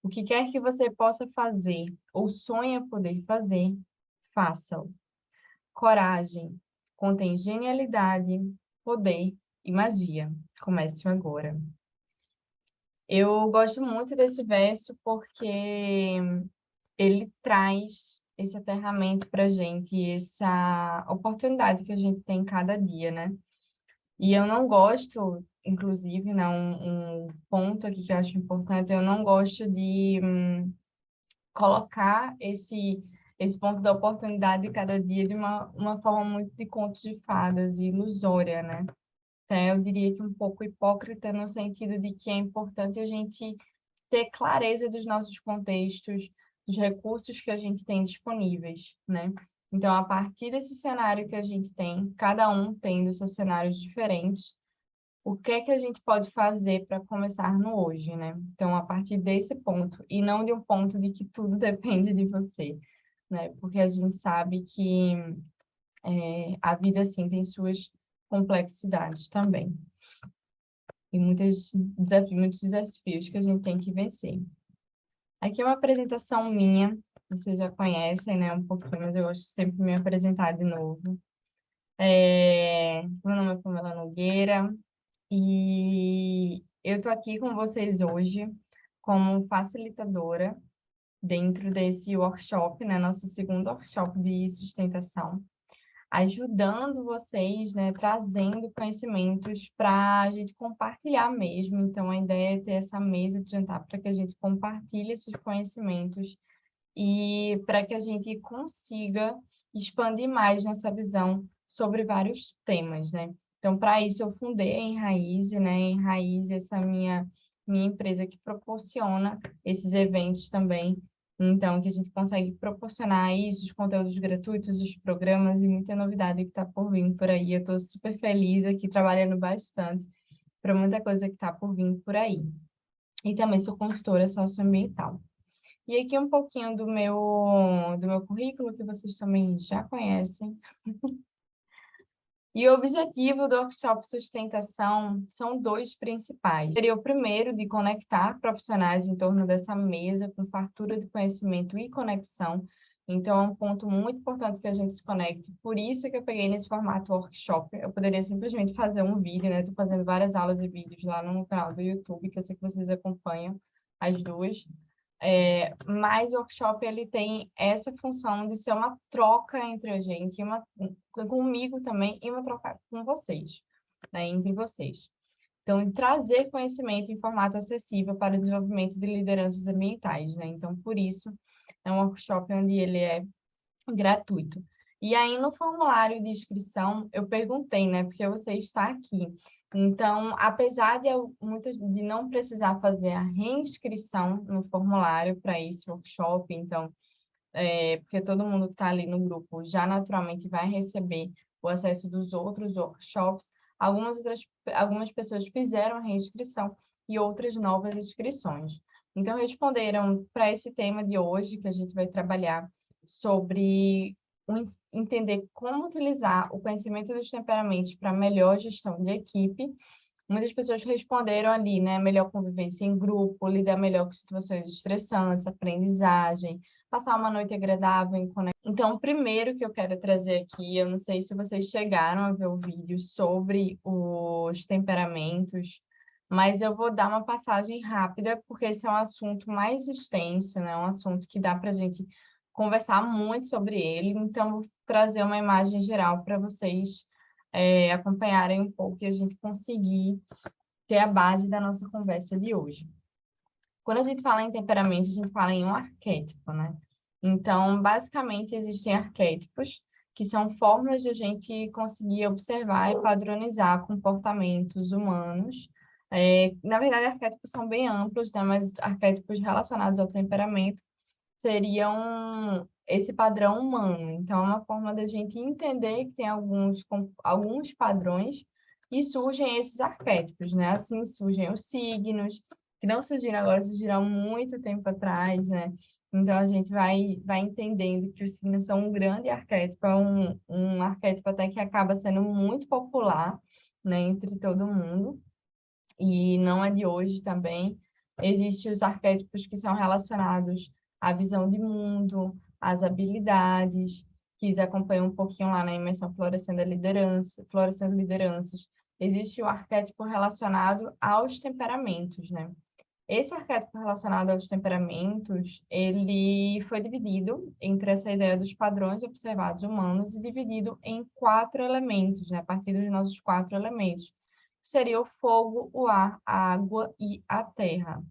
O que quer que você possa fazer ou sonha poder fazer, faça-o. Coragem contém genialidade, poder e magia. Comece agora. Eu gosto muito desse verso porque ele traz esse aterramento para a gente, essa oportunidade que a gente tem cada dia, né? E eu não gosto, inclusive, né, um ponto aqui que eu acho importante, eu não gosto de colocar esse ponto da oportunidade de cada dia de uma forma muito de contos de fadas e ilusória, né? Então, eu diria que um pouco hipócrita no sentido de que é importante a gente ter clareza dos nossos contextos, dos recursos que a gente tem disponíveis, né? Então, a partir desse cenário que a gente tem, cada um tendo seus cenários diferentes, o que é que a gente pode fazer para começar no hoje, né? Então, a partir desse ponto, e não de um ponto de que tudo depende de você, né? Porque a gente sabe que a vida, assim, tem suas complexidades também. E muitos desafios que a gente tem que vencer. Aqui é uma apresentação minha, vocês já conhecem, né, um pouquinho, mas eu gosto sempre de me apresentar de novo. Meu nome é Pamela Nogueira e eu estou aqui com vocês hoje como facilitadora dentro desse workshop, né, nosso segundo workshop de sustentação, ajudando vocês, né, trazendo conhecimentos para a gente compartilhar mesmo. Então, a ideia é ter essa mesa de jantar para que a gente compartilhe esses conhecimentos e para que a gente consiga expandir mais nessa visão sobre vários temas, né? Então, para isso, eu fundei a Enraize, né? Enraize, essa minha empresa que proporciona esses eventos também. Então, que a gente consegue proporcionar isso, os conteúdos gratuitos, os programas e muita novidade que está por vir por aí. Eu estou super feliz aqui, trabalhando bastante para muita coisa que está por vir por aí. E também sou consultora socioambiental. E aqui um pouquinho do meu currículo, que vocês também já conhecem. E o objetivo do workshop Sustentação são dois principais. Seria o primeiro, de conectar profissionais em torno dessa mesa, com fartura de conhecimento e conexão. Então, é um ponto muito importante que a gente se conecte. Por isso que eu peguei nesse formato workshop. Eu poderia simplesmente fazer um vídeo, né? Estou fazendo várias aulas e vídeos lá no canal do YouTube, que eu sei que vocês acompanham as duas. Mas o workshop ele tem essa função de ser uma troca entre a gente, comigo também, e uma troca com vocês, né, entre vocês. Então, trazer conhecimento em formato acessível para o desenvolvimento de lideranças ambientais, né? Então, por isso, é um workshop onde ele é gratuito. E aí, no formulário de inscrição, eu perguntei, né, porque você está aqui. Então, apesar de não precisar fazer a reinscrição no formulário para esse workshop, então, porque todo mundo que está ali no grupo já naturalmente vai receber o acesso dos outros workshops, algumas pessoas fizeram a reinscrição e outras novas inscrições. Então, responderam para esse tema de hoje, que a gente vai trabalhar sobre entender como utilizar o conhecimento dos temperamentos para melhor gestão de equipe. Muitas pessoas responderam ali, né? Melhor convivência em grupo, lidar melhor com situações estressantes, aprendizagem, passar uma noite agradável em conexão. Então, o primeiro que eu quero trazer aqui, eu não sei se vocês chegaram a ver o vídeo sobre os temperamentos, mas eu vou dar uma passagem rápida, porque esse é um assunto mais extenso, né? Um assunto que dá para a gente conversar muito sobre ele. Então, vou trazer uma imagem geral para vocês acompanharem um pouco e a gente conseguir ter a base da nossa conversa de hoje. Quando a gente fala em temperamentos, a gente fala em um arquétipo, né? Então, basicamente, existem arquétipos, que são formas de a gente conseguir observar e padronizar comportamentos humanos. Na verdade, arquétipos são bem amplos, né? Mas arquétipos relacionados ao temperamento seriam esse padrão humano. Então, é uma forma da gente entender que tem alguns padrões e surgem esses arquétipos, né? Assim surgem os signos, que não surgiram agora, surgiram há muito tempo atrás, né? Então, a gente vai entendendo que os signos são um grande arquétipo, é um arquétipo até que acaba sendo muito popular, né, entre todo mundo, e não é de hoje também. Existem os arquétipos que são relacionados à visão de mundo, às habilidades, que eles acompanham um pouquinho lá na imersão Florescendo Lideranças. Existe o arquétipo relacionado aos temperamentos, né? Esse arquétipo relacionado aos temperamentos, ele foi dividido entre essa ideia dos padrões observados humanos e dividido em 4 elementos, né? A partir dos nossos 4 elementos, que seria o fogo, o ar, a água e a terra.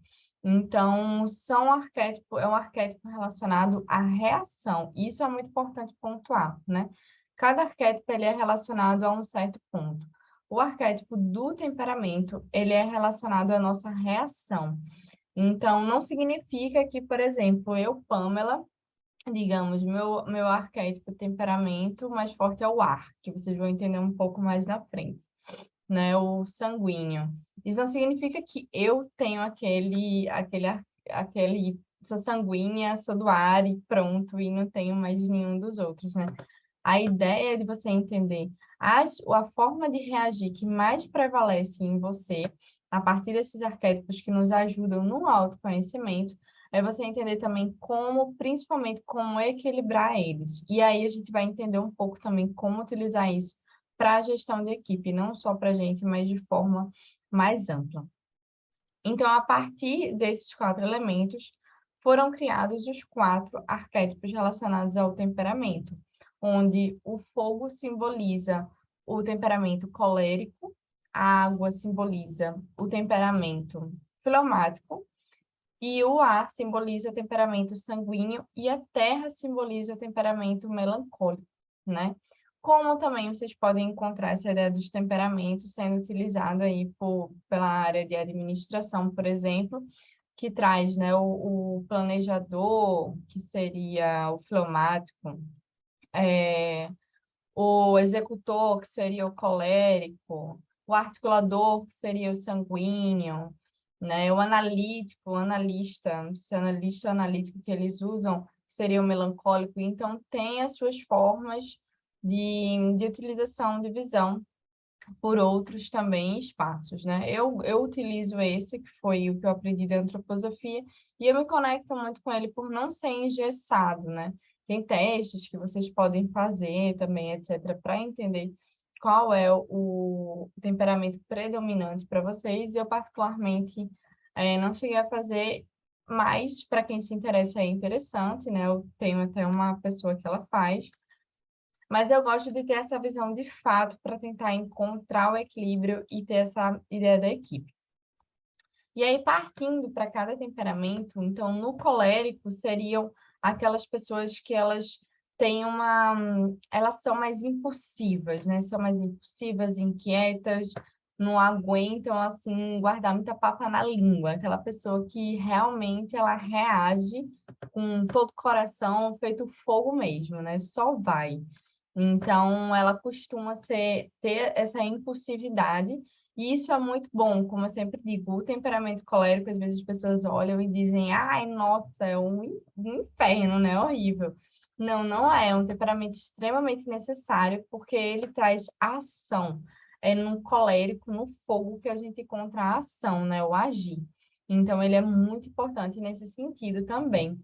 Então, é um arquétipo relacionado à reação. Isso é muito importante pontuar, né? Cada arquétipo ele é relacionado a um certo ponto. O arquétipo do temperamento, ele é relacionado à nossa reação. Então, não significa que, por exemplo, eu, Pamela, digamos, meu arquétipo temperamento mais forte é o ar, que vocês vão entender um pouco mais na frente, né? O sanguíneo. Isso não significa que eu tenho sou sanguínea, sou do ar e pronto, e não tenho mais nenhum dos outros, né? A ideia é de você entender a forma de reagir que mais prevalece em você, a partir desses arquétipos que nos ajudam no autoconhecimento, é você entender também principalmente, como equilibrar eles. E aí a gente vai entender um pouco também como utilizar isso para a gestão de equipe, não só para a gente, mas de forma mais ampla. Então, a partir desses 4 elementos, foram criados os 4 arquétipos relacionados ao temperamento, onde o fogo simboliza o temperamento colérico, a água simboliza o temperamento fleumático, e o ar simboliza o temperamento sanguíneo e a terra simboliza o temperamento melancólico, né? Como também vocês podem encontrar essa ideia dos temperamentos sendo utilizada aí pela área de administração, por exemplo, que traz, né, o planejador, que seria o fleumático, o executor, que seria o colérico, o articulador, que seria o sanguíneo, né? O analítico, o analista, esse analista analítico que eles usam, seria o melancólico. Então, tem as suas formas de utilização de visão por outros também espaços, né? Eu utilizo esse, que foi o que eu aprendi da antroposofia, e eu me conecto muito com ele por não ser engessado, né? Tem testes que vocês podem fazer também, etc., para entender qual é o temperamento predominante para vocês. Eu, particularmente, não cheguei a fazer, mas para quem se interessa é interessante, né? Eu tenho até uma pessoa que ela faz, mas eu gosto de ter essa visão de fato para tentar encontrar o equilíbrio e ter essa ideia da equipe. E aí, partindo para cada temperamento, então, no colérico seriam aquelas pessoas que elas têm elas são mais impulsivas, né? São mais impulsivas, inquietas, não aguentam, assim, guardar muita papa na língua. Aquela pessoa que realmente ela reage com todo o coração, feito fogo mesmo, né? Só vai. Então, ela costuma ter essa impulsividade, e isso é muito bom, como eu sempre digo, o temperamento colérico, às vezes as pessoas olham e dizem, ai, nossa, é um inferno, né? Horrível. Não, não é, é um temperamento extremamente necessário, porque ele traz ação. É no colérico, no fogo, que a gente encontra a ação, né? O agir. Então, ele é muito importante nesse sentido também.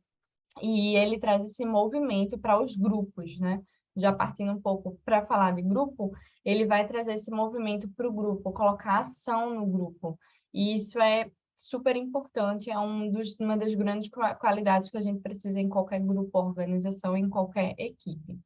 E ele traz esse movimento para os grupos, né? Já partindo um pouco para falar de grupo, ele vai trazer esse movimento para o grupo, colocar ação no grupo. E isso é super importante, é uma das grandes qualidades que a gente precisa em qualquer grupo, organização, em qualquer equipe.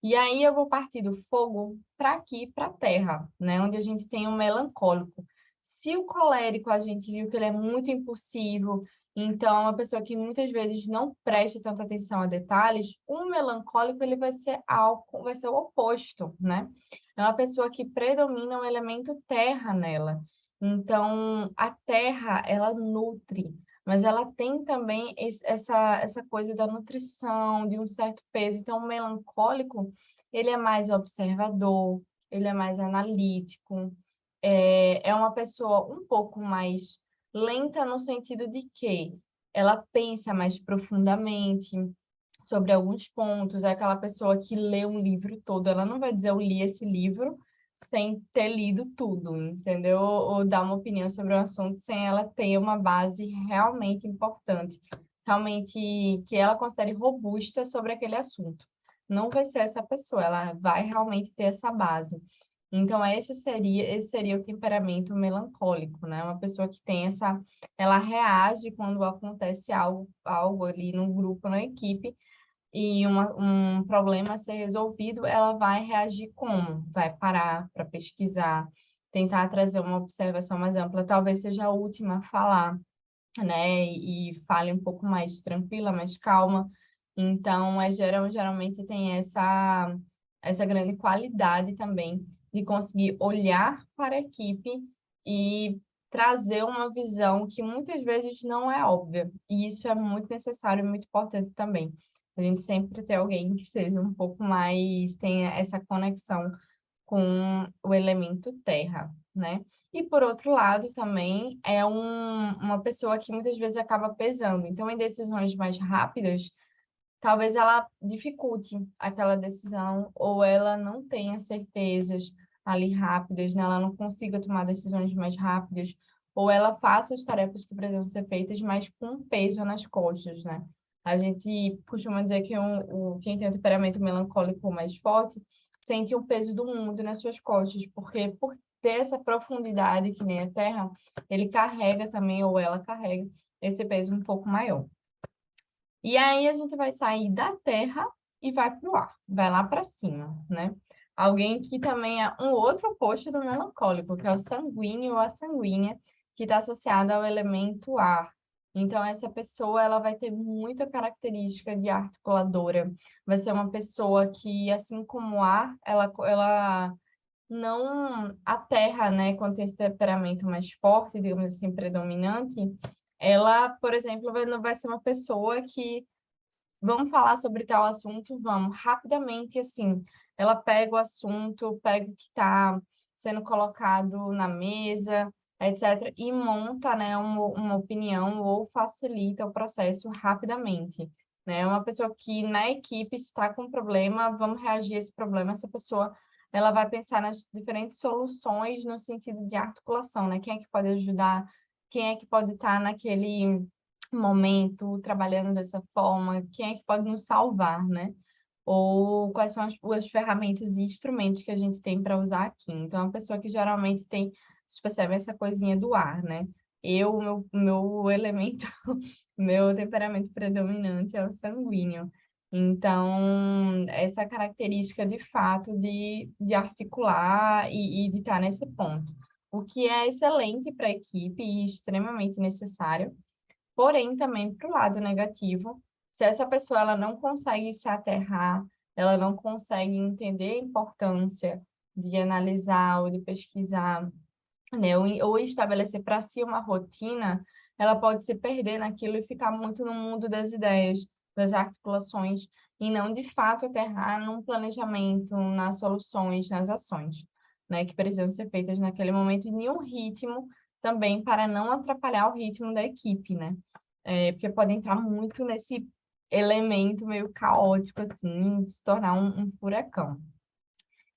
E aí eu vou partir do fogo para aqui, para a terra, né? Onde a gente tem o melancólico. Se o colérico a gente viu que ele é muito impulsivo, então é uma pessoa que muitas vezes não presta tanta atenção a detalhes, o melancólico ele vai ser o oposto, né? É uma pessoa que predomina o elemento terra nela. Então, a terra, ela nutre, mas ela tem também essa coisa da nutrição, de um certo peso. Então, o melancólico, ele é mais observador, ele é mais analítico, é uma pessoa um pouco mais lenta no sentido de que ela pensa mais profundamente sobre alguns pontos, é aquela pessoa que lê um livro todo, ela não vai dizer eu li esse livro sem ter lido tudo, entendeu? Ou dar uma opinião sobre o assunto sem ela ter uma base realmente importante, realmente que ela considere robusta sobre aquele assunto. Não vai ser essa pessoa, ela vai realmente ter essa base. Então, esse seria o temperamento melancólico, né? Uma pessoa que tem essa, ela reage quando acontece algo ali no grupo, na equipe, e um problema a ser resolvido, ela vai reagir como? Vai parar para pesquisar, tentar trazer uma observação mais ampla, talvez seja a última a falar, né? E fale um pouco mais tranquila, mais calma. Então, geralmente tem essa grande qualidade também de conseguir olhar para a equipe e trazer uma visão que muitas vezes não é óbvia. E isso é muito necessário e muito importante também. A gente sempre ter alguém que seja um pouco mais, tenha essa conexão com o elemento terra, né? E por outro lado, também é uma pessoa que muitas vezes acaba pesando. Então, em decisões mais rápidas, talvez ela dificulte aquela decisão ou ela não tenha certezas ali rápidas, né? Ela não consiga tomar decisões mais rápidas ou ela faça as tarefas que precisam ser feitas, mas com peso nas costas, né? A gente costuma dizer que quem tem um temperamento melancólico mais forte sente o peso do mundo nas suas costas, porque por ter essa profundidade que nem a Terra, ele carrega também, ou ela carrega, esse peso um pouco maior. E aí a gente vai sair da terra e vai para o ar, vai lá para cima, né? Alguém que também é um outro oposto do melancólico, que é o sanguíneo ou a sanguínea, que está associado ao elemento ar. Então, essa pessoa ela vai ter muita característica de articuladora. Vai ser uma pessoa que, assim como o ar, ela não a terra, né, quando tem esse temperamento mais forte, digamos assim, predominante, ela, por exemplo, não vai ser uma pessoa que vamos falar sobre tal assunto, vamos rapidamente assim, ela pega o assunto, pega o que está sendo colocado na mesa, etc., e monta, né, uma opinião ou facilita o processo rapidamente. Né? Uma pessoa que na equipe está com problema, vamos reagir a esse problema, essa pessoa ela vai pensar nas diferentes soluções no sentido de articulação, né? Quem é que pode ajudar, quem é que pode estar naquele momento trabalhando dessa forma, quem é que pode nos salvar, né? Ou quais são as ferramentas e instrumentos que a gente tem para usar aqui. Então, é uma pessoa que geralmente tem, vocês percebem essa coisinha do ar, né? Meu elemento, meu temperamento predominante é o sanguíneo. Então, essa característica de fato de articular e de estar nesse ponto. O que é excelente para a equipe e extremamente necessário. Porém, também para o lado negativo, se essa pessoa ela não consegue se aterrar, ela não consegue entender a importância de analisar ou de pesquisar, né, ou estabelecer para si uma rotina, ela pode se perder naquilo e ficar muito no mundo das ideias, das articulações, e não de fato aterrar num planejamento, nas soluções, nas ações, né, que precisam ser feitas naquele momento, e em um ritmo também para não atrapalhar o ritmo da equipe, né? Porque pode entrar muito nesse elemento meio caótico, assim, se tornar um furacão.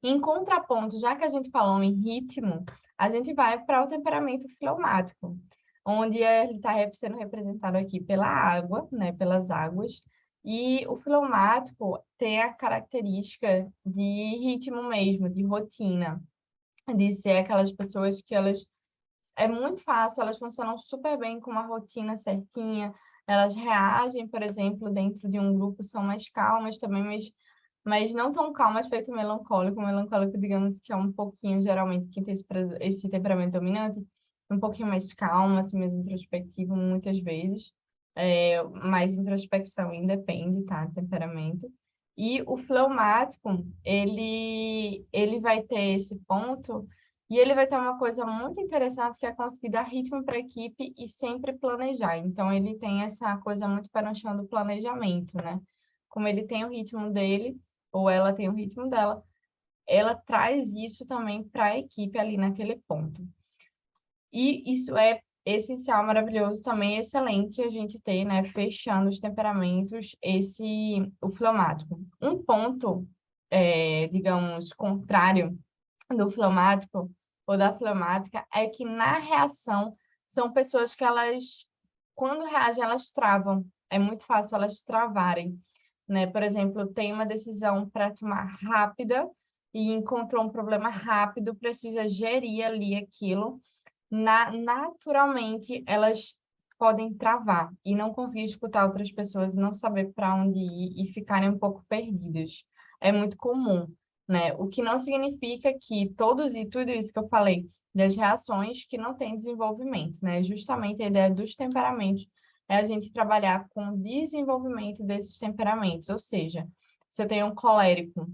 Em contraponto, já que a gente falou em ritmo, a gente vai para o temperamento fleumático, onde ele está sendo representado aqui pela água, né, pelas águas, e o fleumático tem a característica de ritmo mesmo, de rotina, de ser aquelas pessoas que elas é muito fácil, elas funcionam super bem com uma rotina certinha, elas reagem, por exemplo, dentro de um grupo, são mais calmas também, mas não tão calmas feito o melancólico, digamos que é um pouquinho, geralmente, quem tem esse temperamento dominante, um pouquinho mais calmo, assim mesmo, introspectivo, muitas vezes, mais introspecção independe, tá, temperamento. E o fleumático, ele vai ter esse ponto e ele vai ter uma coisa muito interessante que é conseguir dar ritmo para a equipe e sempre planejar. Então, ele tem essa coisa muito pé no chão do planejamento, né? Como ele tem o ritmo dele, ou ela tem o ritmo dela, ela traz isso também para a equipe ali naquele ponto. E isso é essencial, maravilhoso, também excelente a gente ter, né, fechando os temperamentos, o fleumático. Um ponto, digamos, contrário do fleumático ou da fleumática é que na reação são pessoas que elas, quando reagem, elas travam. É muito fácil elas travarem, né? Por exemplo, tem uma decisão para tomar rápida e encontrou um problema rápido, precisa gerir ali aquilo. Naturalmente, elas podem travar e não conseguir escutar outras pessoas, não saber para onde ir e ficarem um pouco perdidas. É muito comum, né? O que não significa que todos e tudo isso que eu falei das reações que não têm desenvolvimento, né? Justamente a ideia dos temperamentos é a gente trabalhar com o desenvolvimento desses temperamentos, ou seja, se eu tenho um colérico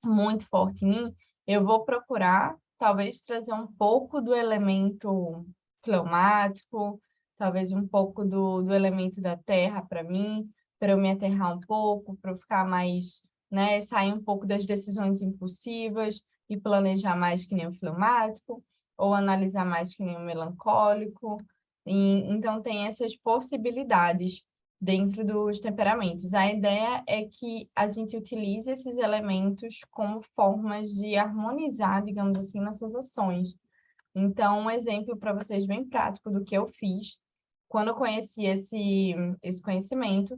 muito forte em mim, eu vou procurar talvez trazer um pouco do elemento fleumático, talvez um pouco do elemento da terra para mim, para eu me aterrar um pouco, para eu ficar mais, né, sair um pouco das decisões impulsivas e planejar mais que nem o fleumático, ou analisar mais que nem o melancólico. Então, tem essas possibilidades dentro dos temperamentos. A ideia é que a gente utilize esses elementos como formas de harmonizar, digamos assim, nossas ações. Então, um exemplo para vocês bem prático do que eu fiz quando eu conheci esse conhecimento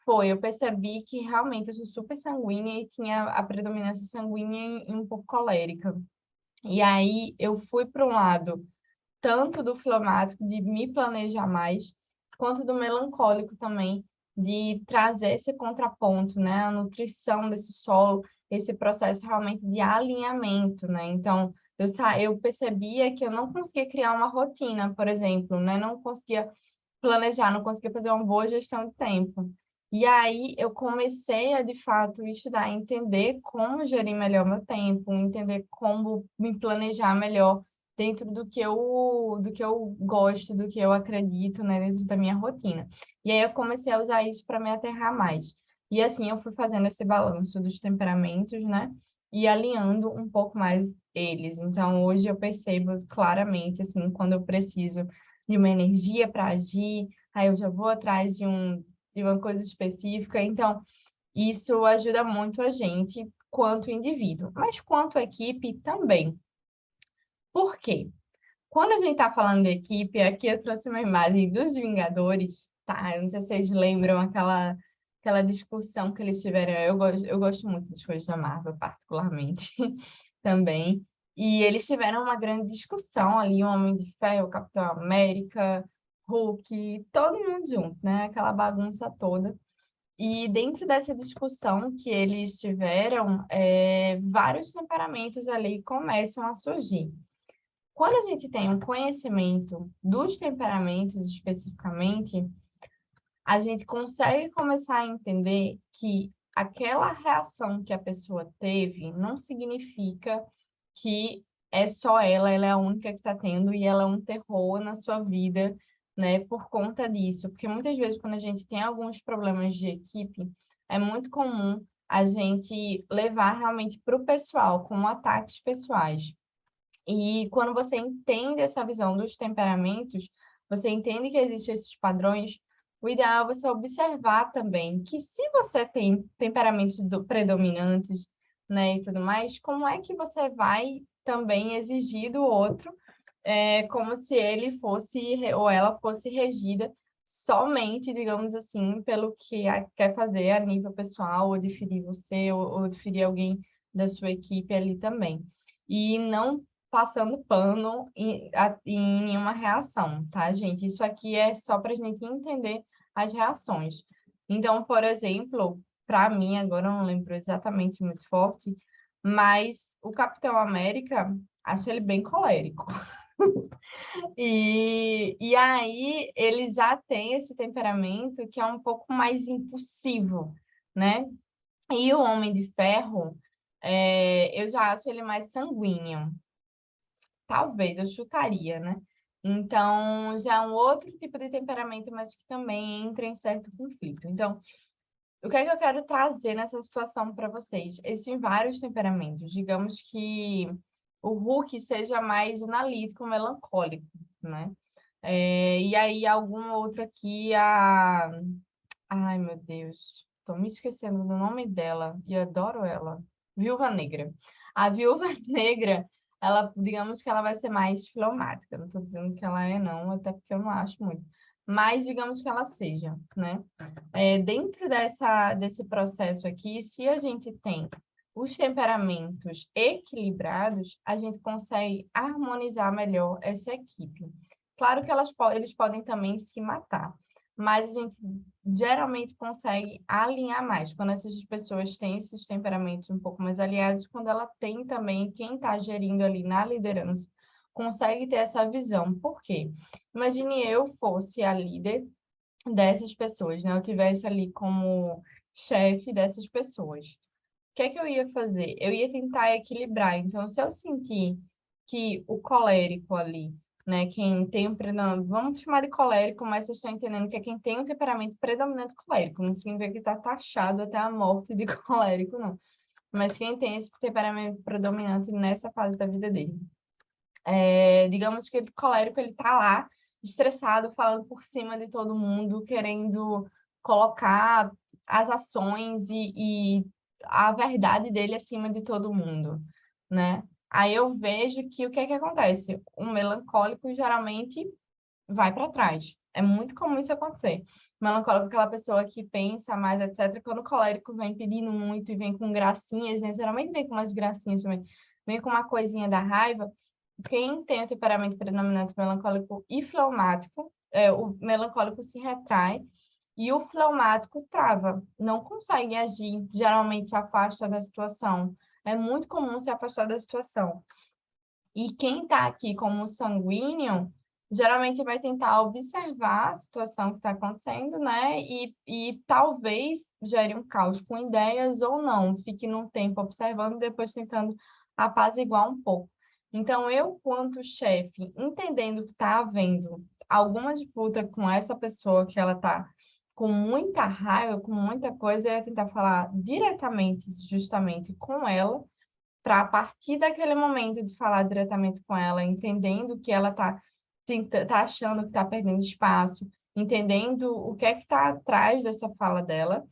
foi, eu percebi que realmente eu sou super sanguínea e tinha a predominância sanguínea e um pouco colérica. E aí eu fui para um lado tanto do fleumático, de me planejar mais, quanto do melancólico também, de trazer esse contraponto, né? A nutrição desse solo, esse processo realmente de alinhamento, né? Então, eu percebia que eu não conseguia criar uma rotina, por exemplo, né? Não conseguia planejar, não conseguia fazer uma boa gestão de tempo. E aí eu comecei a, de fato, estudar, entender como gerir melhor meu tempo, entender como me planejar melhor dentro do que eu gosto, do que eu acredito, né, dentro da minha rotina. E aí eu comecei a usar isso para me aterrar mais. E assim eu fui fazendo esse balanço dos temperamentos, né, e alinhando um pouco mais eles. Então hoje eu percebo claramente assim quando eu preciso de uma energia para agir, aí eu já vou atrás de uma coisa específica. Então isso ajuda muito a gente quanto indivíduo, mas quanto equipe também. Por quê? Quando a gente está falando de equipe, aqui eu trouxe uma imagem dos Vingadores, tá? Eu não sei se vocês lembram aquela discussão que eles tiveram. Eu gosto muito das coisas da Marvel, particularmente, também. E eles tiveram uma grande discussão ali, o Homem de Ferro, o Capitão América, Hulk, todo mundo junto, né? Aquela bagunça toda. E dentro dessa discussão que eles tiveram, vários temperamentos ali começam a surgir. Quando a gente tem um conhecimento dos temperamentos especificamente, a gente consegue começar a entender que aquela reação que a pessoa teve não significa que é só ela é a única que está tendo e ela é um terror na sua vida, né, por conta disso. Porque muitas vezes, quando a gente tem alguns problemas de equipe, é muito comum a gente levar realmente para o pessoal, como ataques pessoais. E quando você entende essa visão dos temperamentos, você entende que existem esses padrões, o ideal é você observar também que se você tem temperamentos predominantes, né, e tudo mais, como é que você vai também exigir do outro, como se ele fosse ou ela fosse regida somente, digamos assim, pelo que quer fazer a nível pessoal, ou diferir você, ou diferir alguém da sua equipe ali também. E não passando pano em nenhuma reação, tá, gente? Isso aqui é só para a gente entender as reações. Então, por exemplo, para mim, agora eu não lembro exatamente muito forte, mas o Capitão América, acho ele bem colérico. E aí ele já tem esse temperamento que é um pouco mais impulsivo, né? E o Homem de Ferro, eu já acho ele mais sanguíneo. Talvez, eu chutaria, né? Então, já é um outro tipo de temperamento, mas que também entra em certo conflito. Então, o que é que eu quero trazer nessa situação para vocês? Existem vários temperamentos. Digamos que o Hulk seja mais analítico, melancólico, né? E aí, algum outro aqui, Ai, meu Deus, estou me esquecendo do nome dela e eu adoro ela. Viúva Negra. A Viúva Negra ela, digamos que ela vai ser mais fleumática. Não estou dizendo que ela é, não, até porque eu não acho muito. Mas digamos que ela seja, né? Dentro desse processo aqui, se a gente tem os temperamentos equilibrados, a gente consegue harmonizar melhor essa equipe. Claro que eles podem também se matar, mas a gente geralmente consegue alinhar mais quando essas pessoas têm esses temperamentos um pouco mais alinhados, quando ela tem também quem está gerindo ali na liderança, consegue ter essa visão. Por quê? Imagine eu fosse a líder dessas pessoas, né? Eu tivesse ali como chefe dessas pessoas. O que é que eu ia fazer? Eu ia tentar equilibrar. Então, se eu sentir que o colérico ali, né, quem tem um predominante, vamos chamar de colérico, mas vocês estão entendendo que é quem tem um temperamento predominante colérico, não significa que está taxado até a morte de colérico, não. Mas quem tem esse temperamento predominante nessa fase da vida dele. Digamos que o colérico, ele tá lá, estressado, falando por cima de todo mundo, querendo colocar as ações e a verdade dele acima de todo mundo, né? Aí eu vejo que o que é que acontece? O melancólico geralmente vai para trás. É muito comum isso acontecer. O melancólico é aquela pessoa que pensa mais, etc. Quando o colérico vem pedindo muito e vem com gracinhas, né? Geralmente vem com umas gracinhas também, vem com uma coisinha da raiva. Quem tem o temperamento predominante melancólico e fleumático, o melancólico se retrai e o fleumático trava, não consegue agir, geralmente se afasta da situação. É muito comum se afastar da situação. E quem está aqui como sanguíneo, geralmente vai tentar observar a situação que está acontecendo, né? E talvez gere um caos com ideias ou não, fique num tempo observando, depois tentando apaziguar um pouco. Então, eu, quanto chefe, entendendo que está havendo alguma disputa com essa pessoa que ela está com muita raiva, com muita coisa, eu ia tentar falar diretamente, justamente com ela, para a partir daquele momento de falar diretamente com ela, entendendo que ela tá achando que está perdendo espaço, entendendo o que é que está atrás dessa fala dela,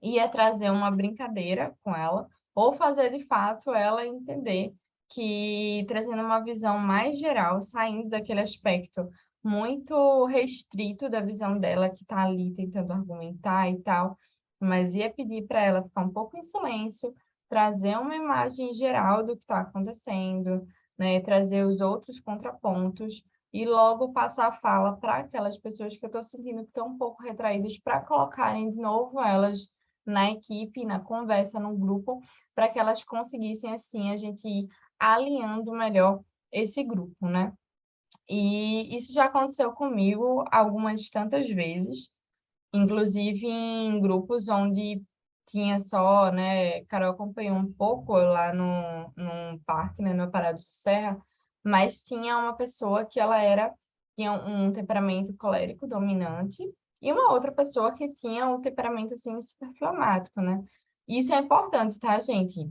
ia trazer uma brincadeira com ela, ou fazer de fato ela entender que trazendo uma visão mais geral, saindo daquele aspecto muito restrito da visão dela, que está ali tentando argumentar e tal, mas ia pedir para ela ficar um pouco em silêncio, trazer uma imagem geral do que está acontecendo, né? Trazer os outros contrapontos e logo passar a fala para aquelas pessoas que eu estou sentindo que estão um pouco retraídas, para colocarem de novo elas na equipe, na conversa, no grupo, para que elas conseguissem, assim, a gente ir alinhando melhor esse grupo, né? E isso já aconteceu comigo algumas tantas vezes, inclusive em grupos onde tinha só, né? Carol acompanhou um pouco eu lá num parque, né? No Parado de Serra, mas tinha uma pessoa que tinha um temperamento colérico dominante e uma outra pessoa que tinha um temperamento assim super fleumático, né? Isso é importante, tá, gente?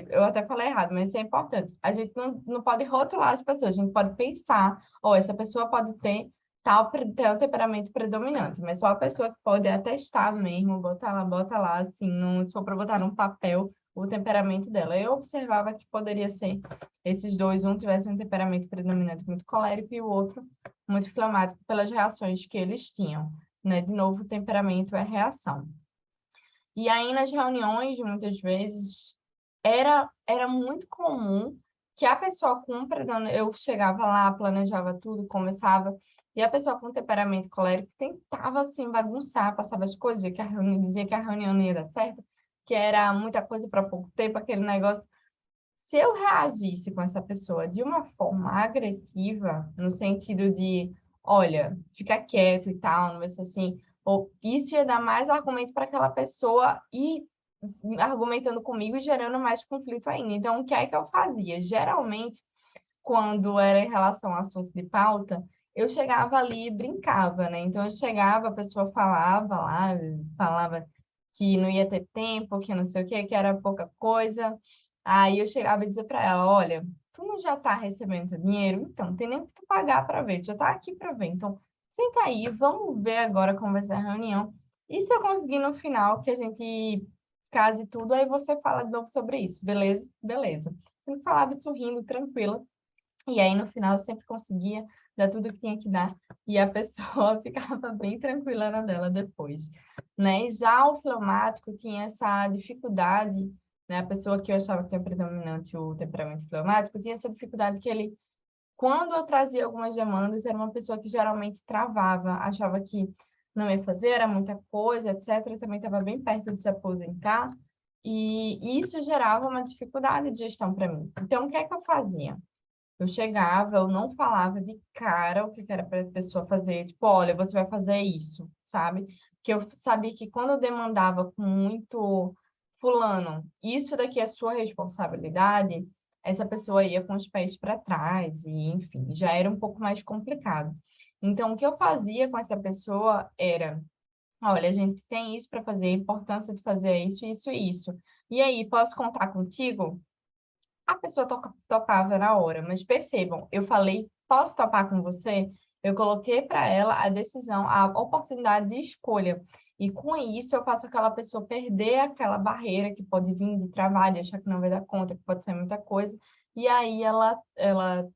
Eu até falei errado, mas isso é importante. A gente não pode rotular as pessoas, a gente pode pensar, ou essa pessoa pode ter tal temperamento predominante, mas só a pessoa que pode atestar mesmo, bota lá, assim, se for para botar num papel o temperamento dela. Eu observava que poderia ser esses dois, um tivesse um temperamento predominante muito colérico e o outro muito fleumático pelas reações que eles tinham, né? De novo, o temperamento é reação. E aí, nas reuniões, muitas vezes, era muito comum que a pessoa com eu chegava lá, planejava tudo, começava, e a pessoa com temperamento colérico tentava, assim, bagunçar, passava as coisas, dizia que a reunião não ia dar certo, que era muita coisa para pouco tempo, aquele negócio. Se eu reagisse com essa pessoa de uma forma agressiva, no sentido de, olha, fica quieto e tal, não vai ser assim, ou isso ia dar mais argumento para aquela pessoa ir argumentando comigo e gerando mais conflito ainda. Então, o que é que eu fazia? Geralmente, quando era em relação ao assunto de pauta, eu chegava ali e brincava, né? Então, eu chegava, a pessoa falava lá, falava que não ia ter tempo, que não sei o quê, que era pouca coisa. Aí eu chegava e dizia para ela, olha, tu não já está recebendo teu dinheiro? Então, não tem nem o que tu pagar para ver, tu já está aqui para ver. Então, senta aí, vamos ver agora como vai ser a reunião. E se eu conseguir no final que a gente case tudo, aí você fala de novo sobre isso, beleza? Beleza. sempre falava sorrindo, tranquila. E aí, no final, eu sempre conseguia dar tudo que tinha que dar, e a pessoa ficava bem tranquila na dela depois, né? E já o fleumático tinha essa dificuldade, né? A pessoa que eu achava que tinha predominante o temperamento fleumático tinha essa dificuldade que ele, quando eu trazia algumas demandas, era uma pessoa que geralmente travava, achava que não ia fazer, era muita coisa, etc. Também estava bem perto de se aposentar, e isso gerava uma dificuldade de gestão para mim. Então, o que é que eu fazia? Eu chegava, eu não falava de cara o que era para a pessoa fazer, tipo, olha, você vai fazer isso, sabe? Porque eu sabia que quando eu demandava com muito fulano, isso daqui é sua responsabilidade, essa pessoa ia com os pés para trás, e enfim, já era um pouco mais complicado. Então, o que eu fazia com essa pessoa era, olha, a gente tem isso para fazer, a importância de fazer isso, isso e isso. E aí, posso contar contigo? A pessoa topava na hora, mas percebam, eu falei, posso topar com você? Eu coloquei para ela a decisão, a oportunidade de escolha. E com isso eu faço aquela pessoa perder aquela barreira que pode vir de travar, de achar que não vai dar conta, que pode ser muita coisa. E aí ela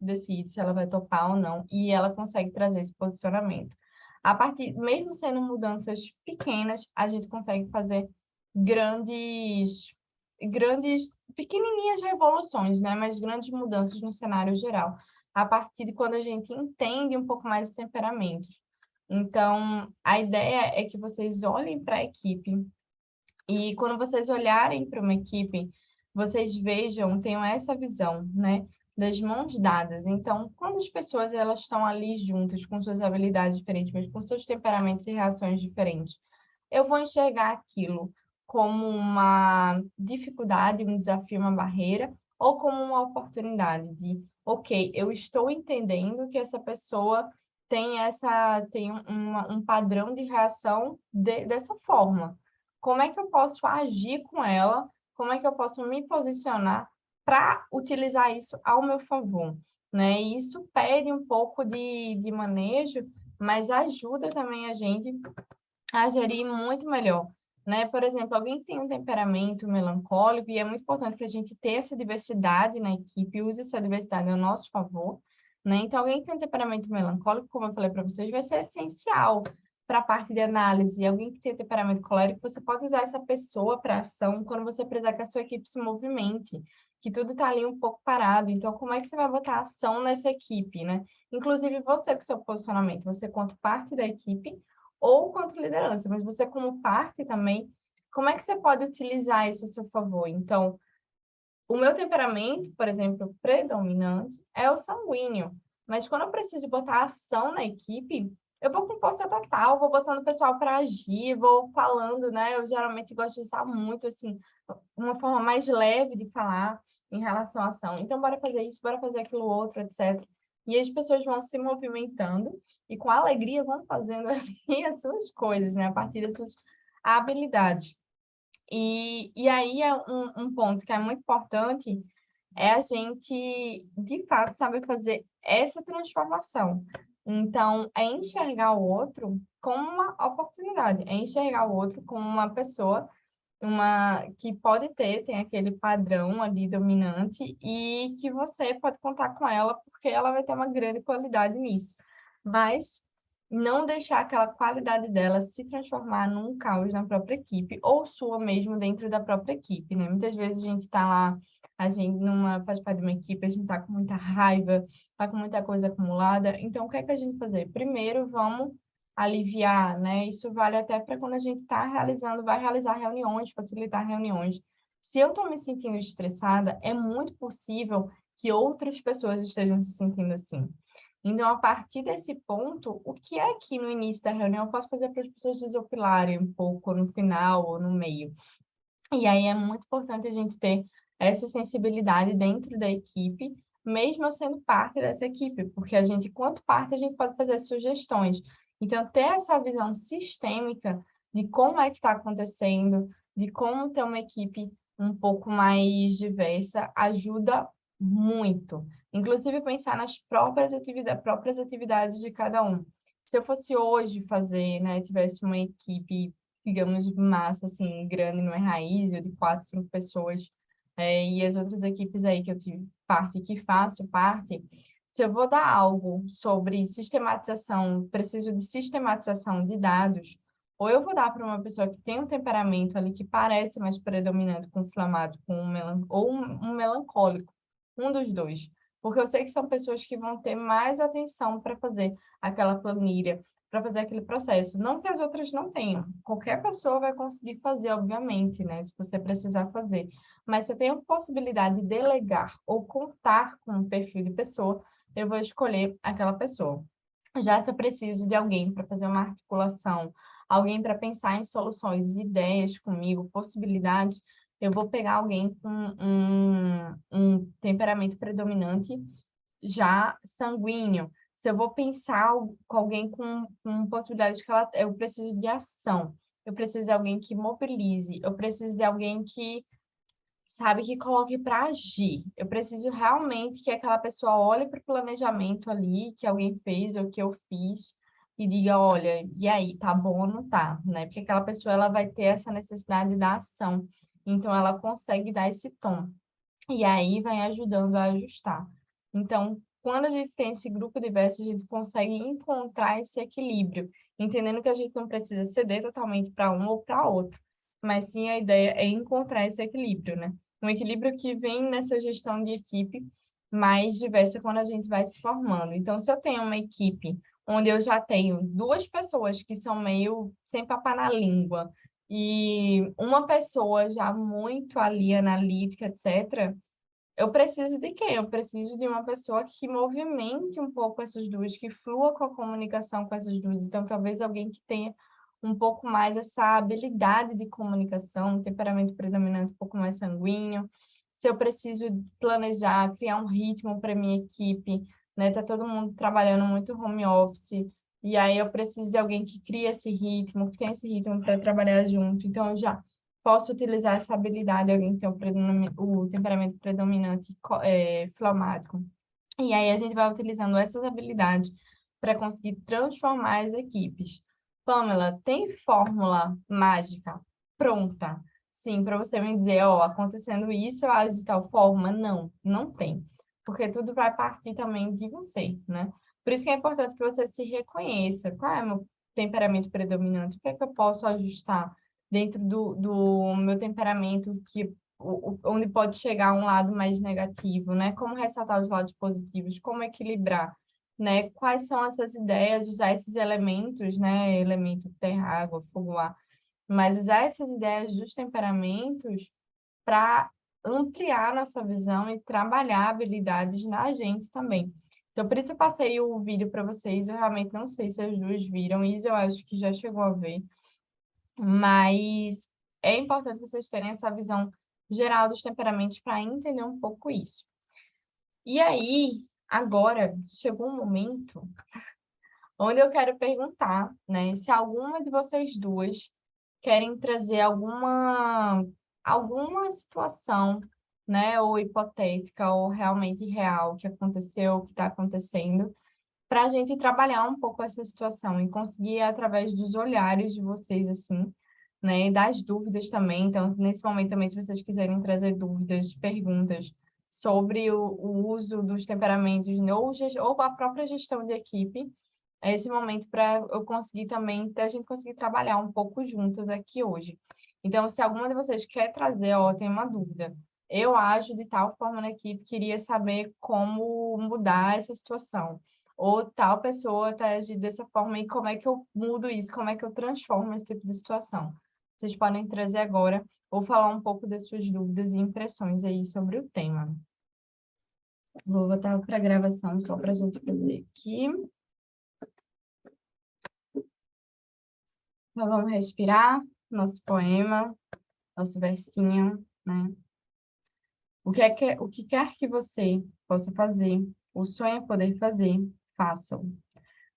decide se ela vai topar ou não, e ela consegue trazer esse posicionamento. A partir, mesmo sendo mudanças pequenas, a gente consegue fazer grandes pequenininhas revoluções, né? Mas grandes mudanças no cenário geral, a partir de quando a gente entende um pouco mais os temperamentos. Então, a ideia é que vocês olhem para a equipe e quando vocês olharem para uma equipe, vocês vejam, tenham essa visão, né? Das mãos dadas. Então, quando as pessoas elas estão ali juntas, com suas habilidades diferentes, mas com seus temperamentos e reações diferentes, eu vou enxergar aquilo como uma dificuldade, um desafio, uma barreira, ou como uma oportunidade de, ok, eu estou entendendo que essa pessoa tem um padrão de reação dessa forma. Como é que eu posso agir com ela? Como é que eu posso me posicionar para utilizar isso ao meu favor, né? E isso pede um pouco de manejo, mas ajuda também a gente a gerir muito melhor, né? Por exemplo, alguém que tem um temperamento melancólico, e é muito importante que a gente tenha essa diversidade na equipe, use essa diversidade ao nosso favor, né? Então, alguém que tem um temperamento melancólico, como eu falei para vocês, vai ser essencial para a parte de análise. E alguém que tem temperamento colérico, você pode usar essa pessoa para ação quando você precisar que a sua equipe se movimente, que tudo está ali um pouco parado. Então, como é que você vai botar ação nessa equipe, né? Inclusive, você com seu posicionamento, você quanto parte da equipe, ou quanto liderança, mas você como parte também, como é que você pode utilizar isso a seu favor? Então, o meu temperamento, por exemplo, predominante é o sanguíneo, mas quando eu preciso botar ação na equipe, eu vou com força total, vou botando o pessoal para agir, vou falando, né? Eu geralmente gosto de usar muito, assim, uma forma mais leve de falar em relação à ação. Então, bora fazer isso, bora fazer aquilo outro, etc. E as pessoas vão se movimentando e com alegria vão fazendo ali as suas coisas, né? A partir das suas habilidades. E aí é um ponto que é muito importante, é a gente, de fato, saber fazer essa transformação. Então, é enxergar o outro como uma oportunidade, é enxergar o outro como uma pessoa que pode tem aquele padrão ali dominante e que você pode contar com ela porque ela vai ter uma grande qualidade nisso. Mas não deixar aquela qualidade dela se transformar num caos na própria equipe ou sua mesmo dentro da própria equipe, né? Muitas vezes a gente está lá, a gente faz parte de uma equipe, a gente está com muita raiva, está com muita coisa acumulada. Então, o que é que a gente fazer? Primeiro, vamos aliviar, né? Isso vale até para quando a gente vai realizar reuniões, facilitar reuniões. Se eu estou me sentindo estressada, é muito possível que outras pessoas estejam se sentindo assim. Então, a partir desse ponto, o que é que no início da reunião eu posso fazer para as pessoas desopilarem um pouco no final ou no meio? E aí é muito importante a gente ter essa sensibilidade dentro da equipe, mesmo eu sendo parte dessa equipe, porque a gente, enquanto parte, a gente pode fazer sugestões. Então, ter essa visão sistêmica de como é que está acontecendo, de como ter uma equipe um pouco mais diversa, ajuda muito. Inclusive, pensar nas próprias atividades de cada um. Se eu fosse hoje fazer, né, tivesse uma equipe digamos, massa, assim, grande, não é raiz, ou de 4, 5 pessoas, e as outras equipes aí que eu tive parte, que faço parte, se eu vou dar algo sobre sistematização, preciso de sistematização de dados, ou eu vou dar para uma pessoa que tem um temperamento ali que parece mais predominante com inflamado, com ou um melancólico, um dos dois. Porque eu sei que são pessoas que vão ter mais atenção para fazer aquela planilha, para fazer aquele processo. Não que as outras não tenham. Qualquer pessoa vai conseguir fazer, obviamente, né? Se você precisar fazer. Mas se eu tenho possibilidade de delegar ou contar com um perfil de pessoa, eu vou escolher aquela pessoa. Já se eu preciso de alguém para fazer uma articulação, alguém para pensar em soluções, ideias comigo, possibilidades, eu vou pegar alguém com um temperamento predominante já sanguíneo. Se eu vou pensar com alguém com possibilidade de que eu preciso de ação, eu preciso de alguém que mobilize, eu preciso de alguém que sabe, que coloque para agir. Eu preciso realmente que aquela pessoa olhe para o planejamento ali que alguém fez ou que eu fiz e diga, olha, e aí, tá bom ou não tá, né? Porque aquela pessoa ela vai ter essa necessidade da ação. Então ela consegue dar esse tom. E aí vai ajudando a ajustar. Então, quando a gente tem esse grupo diverso, a gente consegue encontrar esse equilíbrio, entendendo que a gente não precisa ceder totalmente para um ou para outro, mas sim a ideia é encontrar esse equilíbrio, né? Um equilíbrio que vem nessa gestão de equipe mais diversa quando a gente vai se formando. Então, se eu tenho uma equipe onde eu já tenho duas pessoas que são meio sem papar na língua, e uma pessoa já muito ali analítica, etc., eu preciso de quê? Eu preciso de uma pessoa que movimente um pouco essas duas, que flua com a comunicação com essas duas. Então, talvez alguém que tenha um pouco mais essa habilidade de comunicação, um temperamento predominante um pouco mais sanguíneo. Se eu preciso planejar, criar um ritmo para minha equipe, né? Tá todo mundo trabalhando muito home office, e aí eu preciso de alguém que cria esse ritmo, que tem esse ritmo para trabalhar junto. Então, eu já posso utilizar essa habilidade, alguém que tem o temperamento predominante fleumático. E aí a gente vai utilizando essas habilidades para conseguir transformar as equipes. Pamela, tem fórmula mágica pronta? Sim, para você me dizer, ó, acontecendo isso, eu ajo de tal forma? Não, não tem. Porque tudo vai partir também de você, né? Por isso que é importante que você se reconheça. Qual é o meu temperamento predominante? O que é que eu posso ajustar dentro do meu temperamento onde pode chegar um lado mais negativo, né? Como ressaltar os lados positivos, como equilibrar, né? Quais são essas ideias, usar esses elementos, né? Elemento terra, água, fogo, ar, mas usar essas ideias dos temperamentos para ampliar nossa visão e trabalhar habilidades na gente também. Então, por isso eu passei o vídeo para vocês. Eu realmente não sei se as duas viram, isso eu acho que já chegou a ver, mas é importante vocês terem essa visão geral dos temperamentos para entender um pouco isso. E aí, agora, chegou um momento onde eu quero perguntar, né, se alguma de vocês duas querem trazer alguma situação, né, ou hipotética, ou realmente real, que aconteceu, que está acontecendo, para a gente trabalhar um pouco essa situação e conseguir, através dos olhares de vocês, assim, né, das dúvidas também. Então, nesse momento também, se vocês quiserem trazer dúvidas, perguntas sobre o uso dos temperamentos, né, ou a própria gestão de equipe, é esse momento para eu conseguir também, a gente conseguir trabalhar um pouco juntas aqui hoje. Então, se alguma de vocês quer trazer, ó, tem uma dúvida, eu ajo de tal forma na equipe, queria saber como mudar essa situação. Ou tal pessoa está agindo dessa forma e como é que eu mudo isso, como é que eu transformo esse tipo de situação. Vocês podem trazer agora ou falar um pouco das suas dúvidas e impressões aí sobre o tema. Vou botar para gravação só para a gente fazer aqui. Então, vamos respirar nosso poema, nosso versinho, né? O que quer que você possa fazer, o sonho é poder fazer, façam.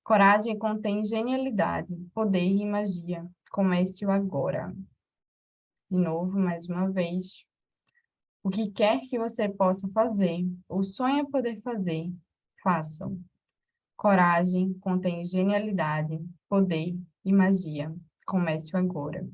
Coragem contém genialidade, poder e magia. Comece-o agora. De novo, mais uma vez. O que quer que você possa fazer, o sonho é poder fazer, façam. Coragem contém genialidade, poder e magia. Comece-o agora.